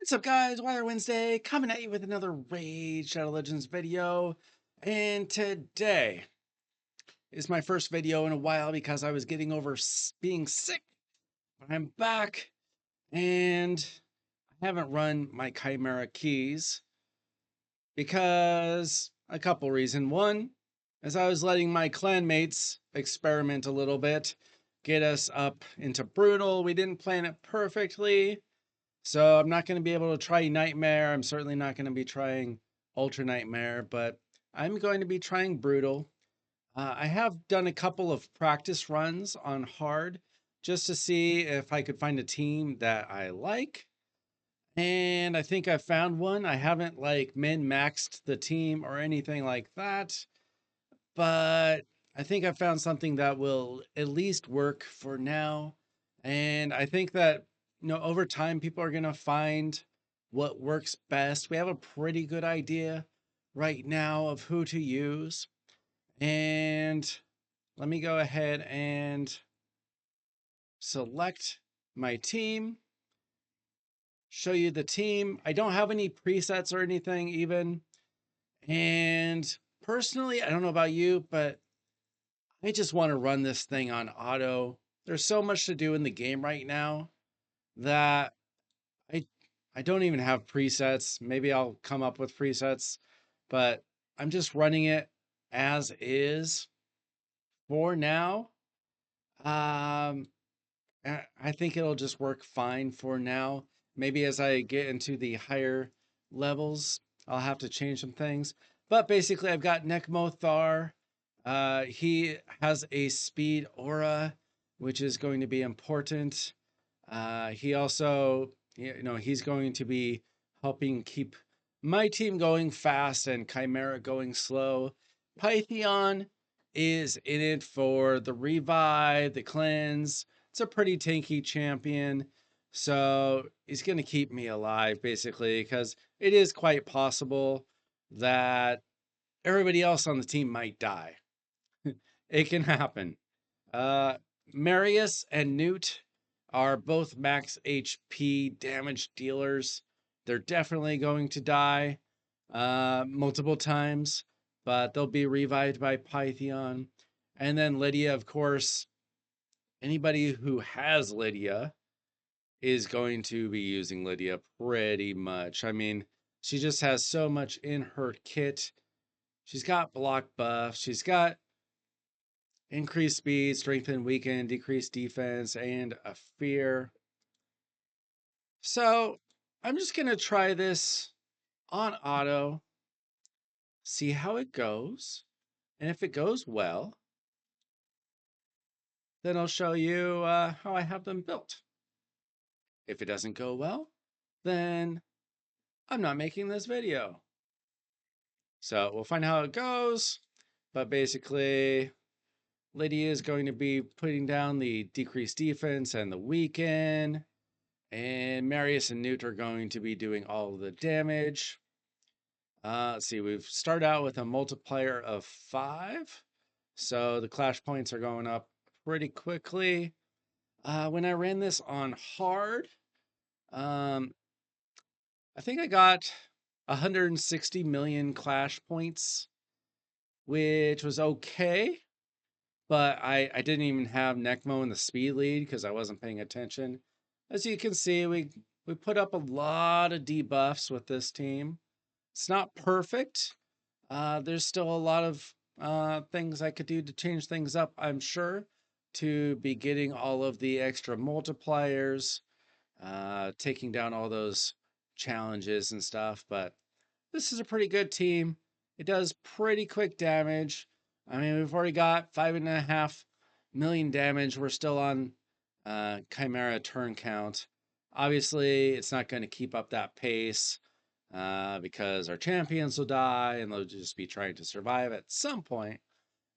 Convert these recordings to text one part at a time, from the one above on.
What's up, guys? Weather Wednesday coming at you with another Raid Shadow Legends video. And today is my first video in a while because I was getting over being sick. But I'm back and I haven't run my Chimera keys because a couple reasons. One, as I was letting my clanmates experiment a little bit, get us up into brutal. We didn't plan it perfectly. So I'm not going to be able to try Nightmare. I'm certainly not going to be trying Ultra Nightmare, but I'm going to be trying Brutal. I have done a couple of practice runs on hard just to see if I could find a team that I like. And I think I found one. I haven't like min-maxed the team or anything like that, but I think I found something that will at least work for now. And I think that, over time, people are going to find what works best. We have a pretty good idea right now of who to use. And let me go ahead and select my team, show you the team. I don't have any presets or anything even. And personally, I don't know about you, but I just want to run this thing on auto. There's so much to do in the game right now that I I don't even have presets. Maybe I'll come up with presets, but I'm just running it as is for now. Um, I think it'll just work fine for now. Maybe as I get into the higher levels, I'll have to change some things. But basically, I've got Nekmothar. He has a speed aura, which is going to be important. He also, he's going to be helping keep my team going fast and Chimera going slow. Pythion is in it for the revive, the cleanse. It's a pretty tanky champion. So he's going to keep me alive, basically, because it is quite possible that everybody else on the team might die. It can happen. Uh, Marius and Newt are both max HP damage dealers. They're definitely going to die multiple times, but they'll be revived by Pythion. And then Lydia, of course, anybody who has Lydia is going to be using Lydia pretty much. I mean, she just has so much in her kit. She's got block buff. She's got increased speed, strengthen, weaken, decreased defense, and a fear. So I'm just going to try this on auto, see how it goes. And if it goes well, then I'll show you how I have them built. If it doesn't go well, then I'm not making this video. So we'll find out how it goes. But basically, Lydia is going to be putting down the decreased defense and the weaken. And Marius and Newt are going to be doing all of the damage. Let's see, we've started out with a multiplier of 5. So the clash points are going up pretty quickly. When I ran this on hard, I think I got 160 million clash points, which was okay. But I didn't even have Necmo in the speed lead because I wasn't paying attention. As you can see, we put up a lot of debuffs with this team. It's not perfect. There's still a lot of things I could do to change things up, I'm sure, to be getting all of the extra multipliers, taking down all those challenges and stuff. But this is a pretty good team. It does pretty quick damage. I mean, we've already got 5.5 million damage. We're still on Chimera turn count. Obviously, it's not going to keep up that pace because our champions will die and they'll just be trying to survive at some point.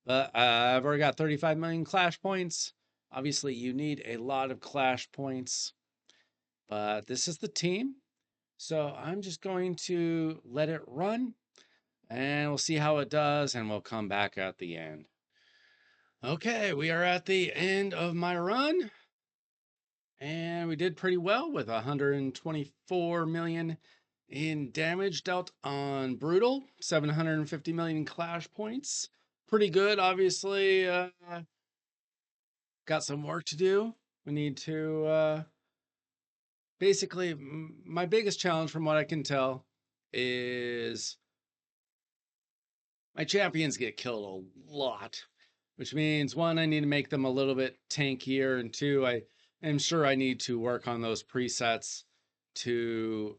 But I've already got 35 million clash points. Obviously, you need a lot of clash points. But this is the team. So I'm just going to let it run and we'll see how it does and we'll come back at the end. Okay, we are at the end of my run. And we did pretty well with 124 million in damage dealt on Brutal, 750 million in clash points. Pretty good, obviously. Got some work to do. We need to basically, my biggest challenge from what I can tell is my champions get killed a lot, which means one, I need to make them a little bit tankier, and two, I am sure I need to work on those presets to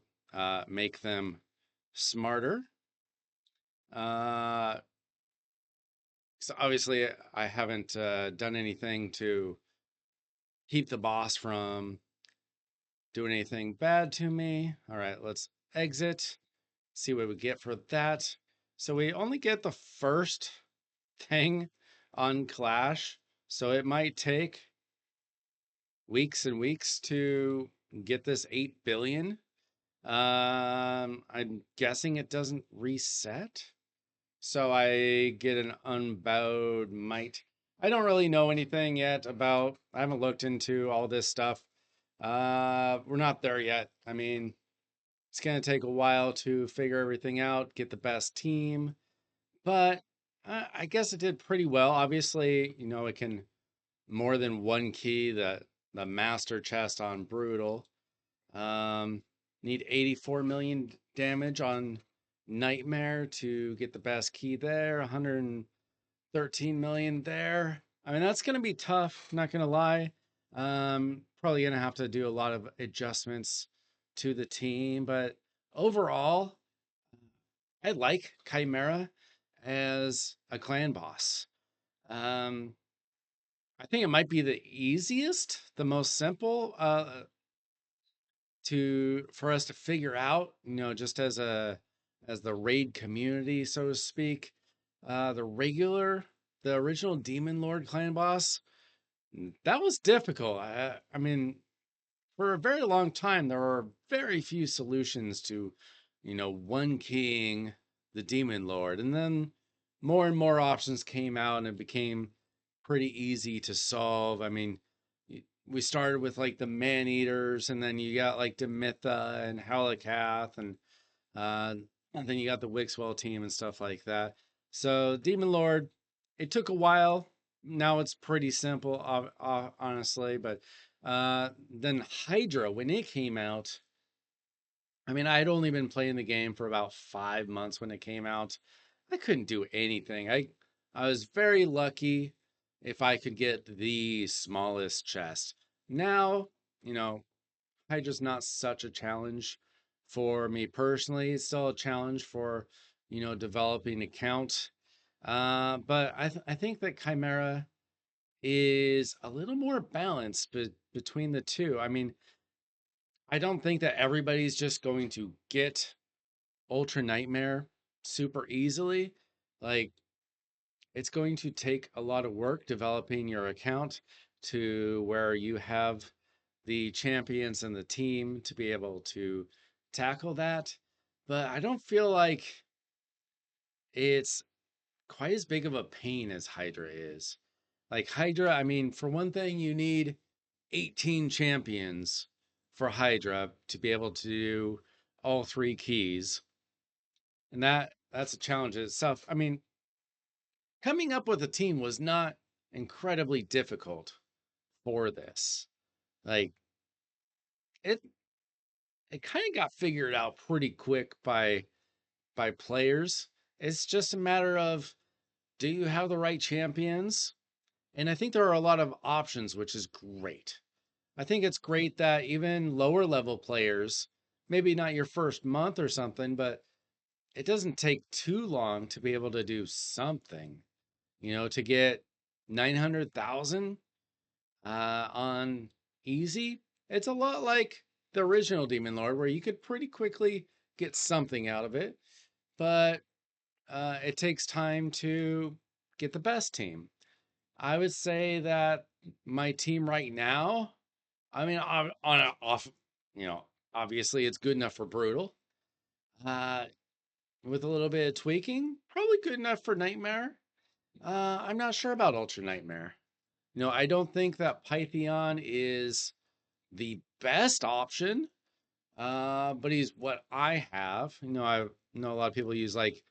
make them smarter. So obviously, I haven't done anything to keep the boss from doing anything bad to me. All right, let's exit, see what we get for that. So we only get the first thing on Clash, so it might take weeks and weeks to get this 8 billion. I'm guessing it doesn't reset. So I get an unbowed might. I don't really know anything yet about, I haven't looked into all this stuff. We're not there yet. I mean, it's going to take a while to figure everything out, get the best team, but I guess it did pretty well. Obviously, it can more than one key the master chest on Brutal. Um, Need 84 million damage on Nightmare to get the best key there. 113 million there. I mean, that's going to be tough, not going to lie. Probably going to have to do a lot of adjustments to the team, but overall, I like Chimera as a clan boss. Um, I think it might be the easiest, the most simple to for us to figure out, just as the raid community, so to speak. The original Demon Lord clan boss, that was difficult. I mean, for a very long time, there were very few solutions to, one king, the Demon Lord. And then more and more options came out and it became pretty easy to solve. I mean, we started with like the man eaters, and then you got like Demitha and Halakath, uh, and then you got the Wixwell team and stuff like that. So Demon Lord, it took a while. Now it's pretty simple, honestly. But then Hydra, when it came out, I mean, I had only been playing the game for about 5 months when it came out. I couldn't do anything. I was very lucky if I could get the smallest chest. Now, you know, Hydra's not such a challenge for me personally. It's still a challenge for, developing account. But I think that Chimera is a little more balanced between the two. I mean, I don't think that everybody's just going to get Ultra Nightmare super easily. Like, it's going to take a lot of work developing your account to where you have the champions and the team to be able to tackle that. But I don't feel like it's quite as big of a pain as Hydra is. Like Hydra, I mean, for one thing, you need 18 champions for Hydra to be able to do all three keys. And that's a challenge in itself. I mean, coming up with a team was not incredibly difficult for this. Like it it kind of got figured out pretty quick by players. It's just a matter of, do you have the right champions? And I think there are a lot of options, which is great. I think it's great that even lower level players, maybe not your first month or something, but it doesn't take too long to be able to do something, to get 900,000 on easy. It's a lot like the original Demon Lord, where you could pretty quickly get something out of it, but it takes time to get the best team. I would say that my team right now, I mean, on a off, you know, obviously it's good enough for Brutal. Uh, with a little bit of tweaking, probably good enough for Nightmare. I'm not sure about Ultra Nightmare. I don't think that Pythion is the best option, but he's what I have. I know a lot of people use like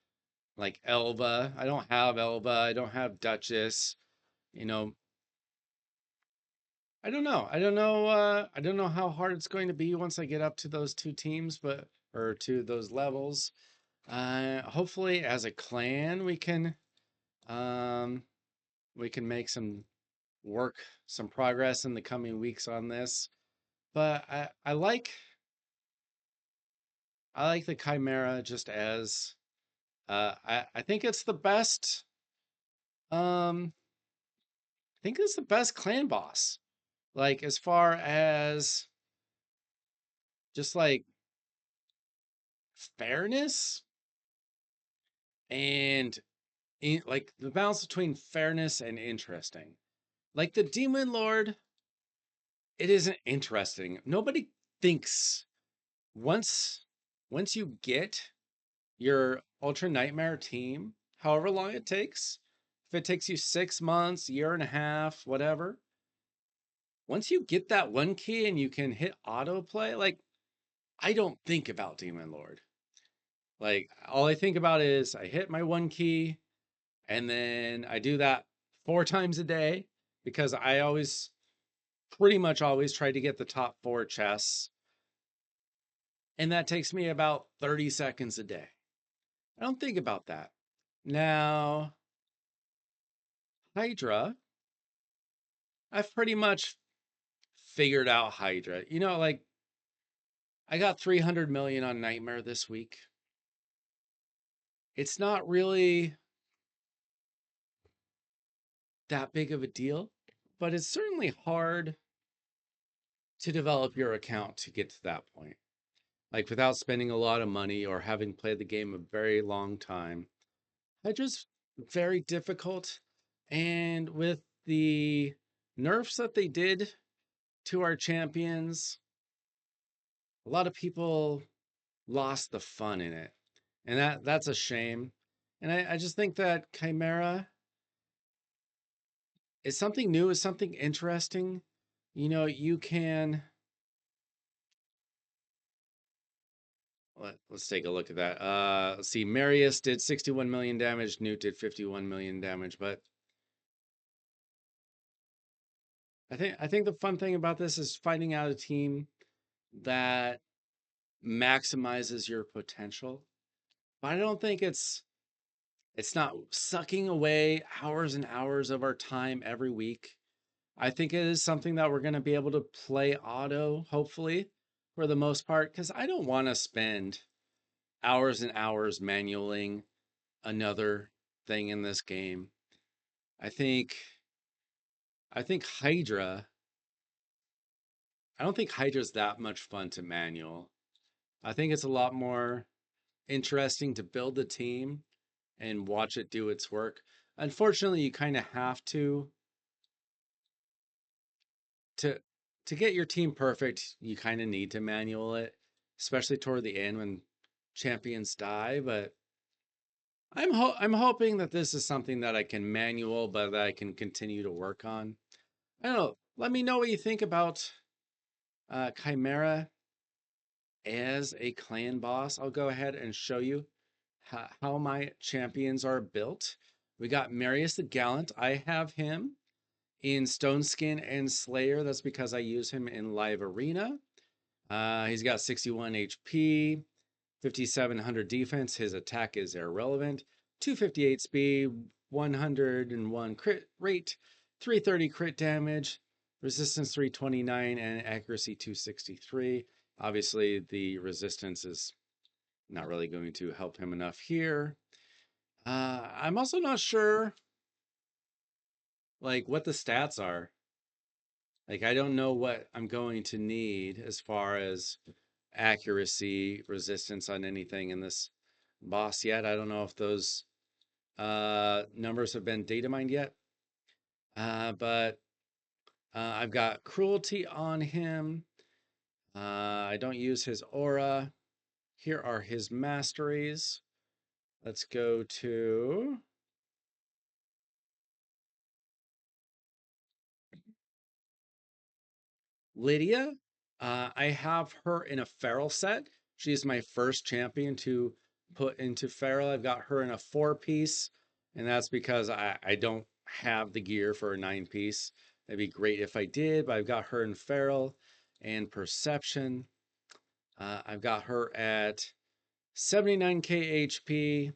Elva. I don't have Elva. I don't have Duchess. You know, I don't know. I don't know. I don't know how hard it's going to be once I get up to those two teams, but or to those levels. Hopefully, as a clan, um, we can make some progress in the coming weeks on this. But I like the Chimera just as I think it's the best. I think it's the best clan boss. Like as far as just like fairness and like the balance between fairness and interesting. Like the Demon Lord, it isn't interesting. Nobody thinks once once you get your Ultra Nightmare team, however long it takes, if it takes you 6 months, year and a half, whatever, once you get that one key and you can hit autoplay, like I don't think about Demon Lord. Like all I think about is I hit my one key and then I do that 4 times a day because I always pretty much always try to get the top 4 chests. And that takes me about 30 seconds a day. I don't think about that. Now, Hydra, I've pretty much figured out Hydra. Like I got 300 million on Nightmare this week. It's not really that big of a deal, but it's certainly hard to develop your account to get to that point. Like without spending a lot of money or having played the game a very long time. Hydra's very difficult. And with the nerfs that they did to our champions, a lot of people lost the fun in it. And that's a shame. And I just think that Chimera is something new, is something interesting. You can let's take a look at that. Let's see. Marius did 61 million damage. Newt did 51 million damage. But I think the fun thing about this is finding out a team that maximizes your potential. But I don't think it's not sucking away hours and hours of our time every week. I think it is something that we're going to be able to play auto, hopefully, for the most part, because I don't want to spend hours and hours manualing another thing in this game. I think I think Hydra. I don't think Hydra's that much fun to manual. I think it's a lot more interesting to build the team and watch it do its work. Unfortunately, you kind of have to to get your team perfect. You kind of need to manual it, especially toward the end when champions die. But I'm hoping that this is something that I can manual, but that I can continue to work on. I don't know. Let me know what you think about Chimera as a clan boss. I'll go ahead and show you how my champions are built. We got Marius the Gallant. I have him in Stone Skin and Slayer. That's because I use him in Live Arena. He's got 61 HP, 5,700 defense. His attack is irrelevant. 258 speed, 101 crit rate, 330 crit damage, resistance 329, and accuracy 263. Obviously, the resistance is not really going to help him enough here. I'm also not sure like what the stats are. Like I don't know what I'm going to need as far as accuracy, resistance on anything in this boss yet. I don't know if those numbers have been data mined yet. But I've got cruelty on him. I don't use his aura. Here are his masteries. Let's go to Lydia. I have her in a feral set. She's my first champion to put into feral. I've got her in a 4-piece, and that's because I don't have the gear for a 9-piece. That'd be great if I did, but I've got her in feral and perception. I've got her at 79k HP,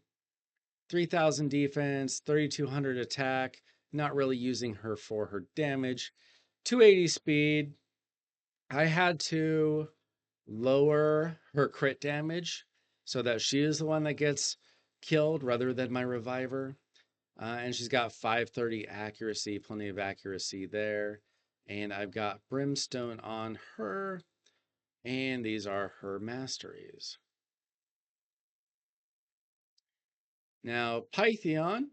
3000 defense, 3200 attack. Not really using her for her damage. 280 speed. I had to lower her crit damage so that she is the one that gets killed rather than my reviver. And she's got 530 accuracy, plenty of accuracy there. And I've got brimstone on her, and these are her masteries. Now, Pythion,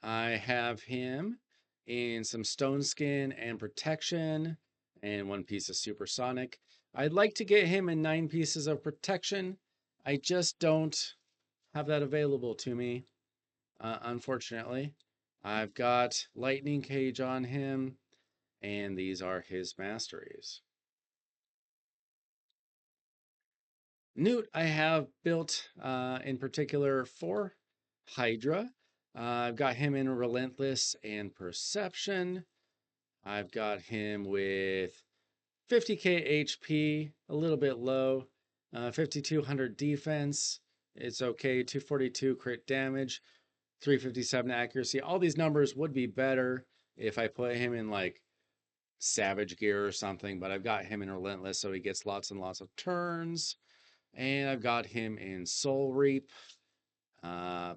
I have him in some stone skin and protection and 1 piece of supersonic. I'd like to get him in 9 pieces of protection. I just don't have that available to me, unfortunately. I've got lightning cage on him, and these are his masteries. Newt, I have built in particular for Hydra. I've got him in Relentless and Perception. I've got him with 50k HP, a little bit low, 5200 defense. It's okay, 242 crit damage, 357 accuracy. All these numbers would be better if I put him in like Savage gear or something, but I've got him in Relentless, so he gets lots and lots of turns. And I've got him in Soul Reap. Uh,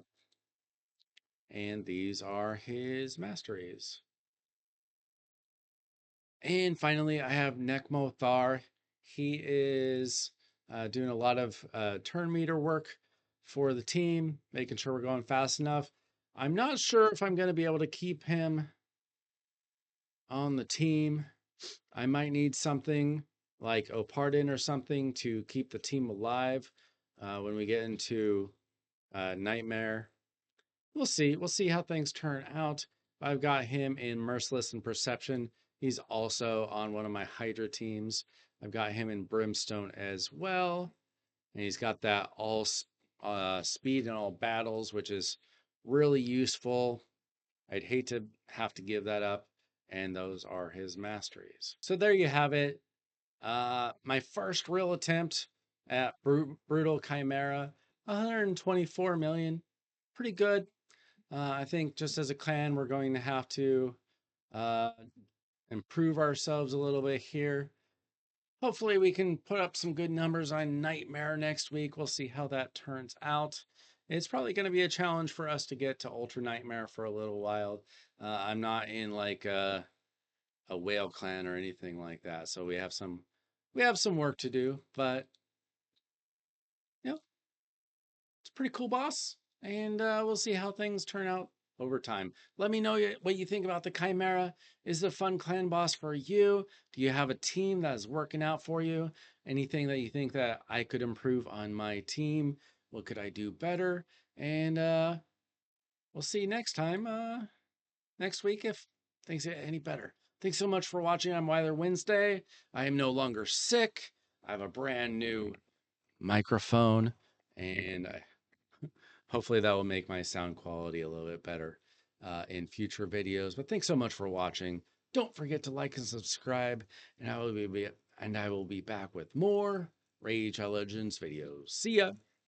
and these are his masteries. And finally, I have Nekmo Thar. He is doing a lot of turn meter work for the team, making sure we're going fast enough. I'm not sure if I'm going to be able to keep him on the team. I might need something like Opardin or something to keep the team alive when we get into Nightmare. We'll see. We'll see how things turn out. I've got him in Merciless and Perception. He's also on one of my Hydra teams. I've got him in Brimstone as well. And he's got that all speed in all battles, which is really useful. I'd hate to have to give that up. And those are his masteries. So there you have it. My first real attempt at Brutal Chimera, 124 million. Pretty good. I think just as a clan, we're going to have to uh, improve ourselves a little bit here. Hopefully, we can put up some good numbers on Nightmare next week. We'll see how that turns out. It's probably going to be a challenge for us to get to Ultra Nightmare for a little while. I'm not in like a whale clan or anything like that, so we have some work to do. But you know, it's a pretty cool boss, and we'll see how things turn out over time. Let me know what you think about the Chimera. Is it a fun clan boss for you? Do you have a team that is working out for you? Anything that you think that I could improve on my team? What could I do better? And we'll see you next time, next week, if things get any better. Thanks so much for watching on Weiler Wednesday. I am no longer sick. I have a brand new microphone, and hopefully that will make my sound quality a little bit better in future videos. But thanks so much for watching. Don't forget to like and subscribe, and I will be back with more Rage Legends videos. See ya.